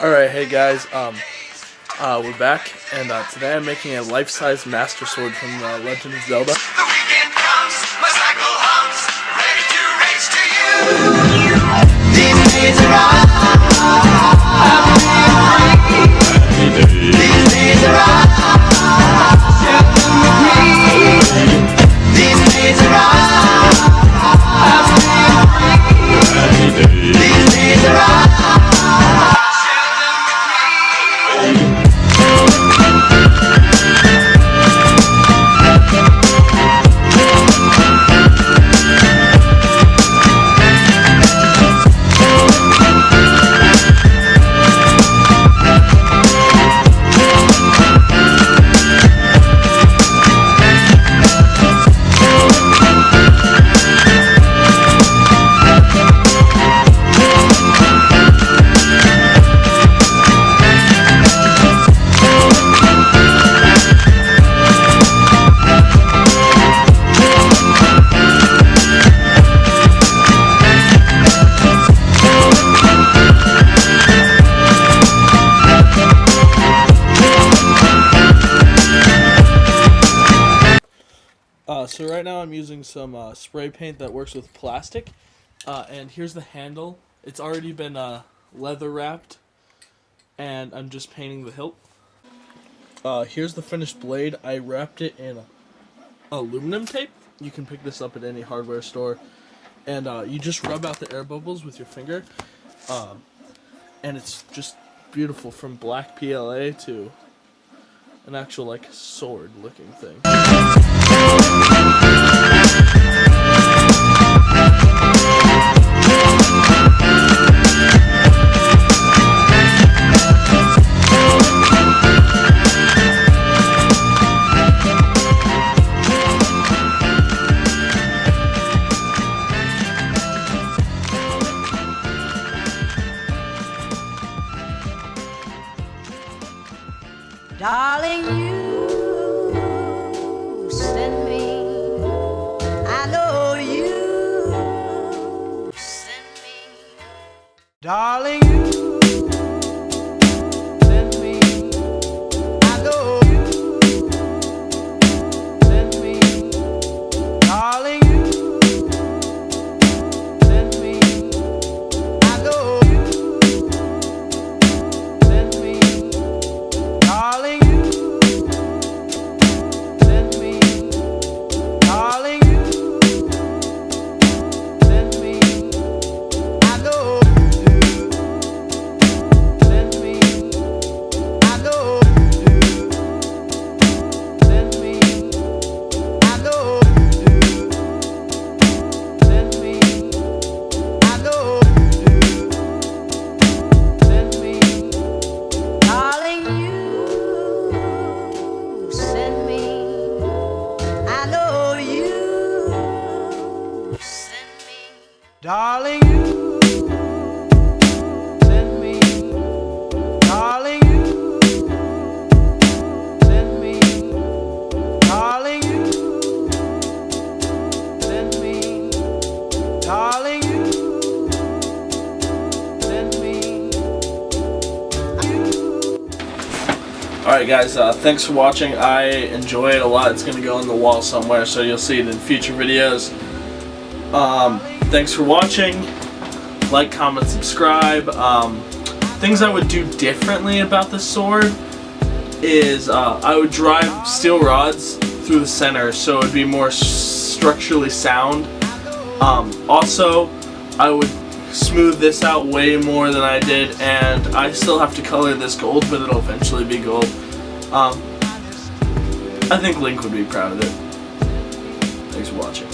Alright, hey guys, we're back, and today I'm making a life-size Master Sword from Legend of Zelda. The weekend comes, my cycle hums, ready to race to you. These days are these days are these days are So right now I'm using some spray paint that works with plastic, and here's the handle. It's already been leather wrapped, and I'm just painting the hilt. Here's the finished blade. I wrapped it in aluminum tape. You can pick this up at any hardware store, and you just rub out the air bubbles with your finger, and it's just beautiful, from black PLA to an actual like sword looking thing. Darling, you send me, I know you send me. Darling, you send me, I know you send me. Darling, you send me, I know you send me. Darling, darling, you send me. Darling, you send me. Darling, you send me. Darling, you send me. Alright guys, thanks for watching. I enjoy it a lot. It's going to go on the wall somewhere, so you'll see it in future videos. Thanks for watching. Like, comment, subscribe. Things I would do differently about this sword is I would drive steel rods through the center so it would be more structurally sound. Also, I would smooth this out way more than I did, and I still have to color this gold, but it'll eventually be gold. I think Link would be proud of it. Thanks for watching.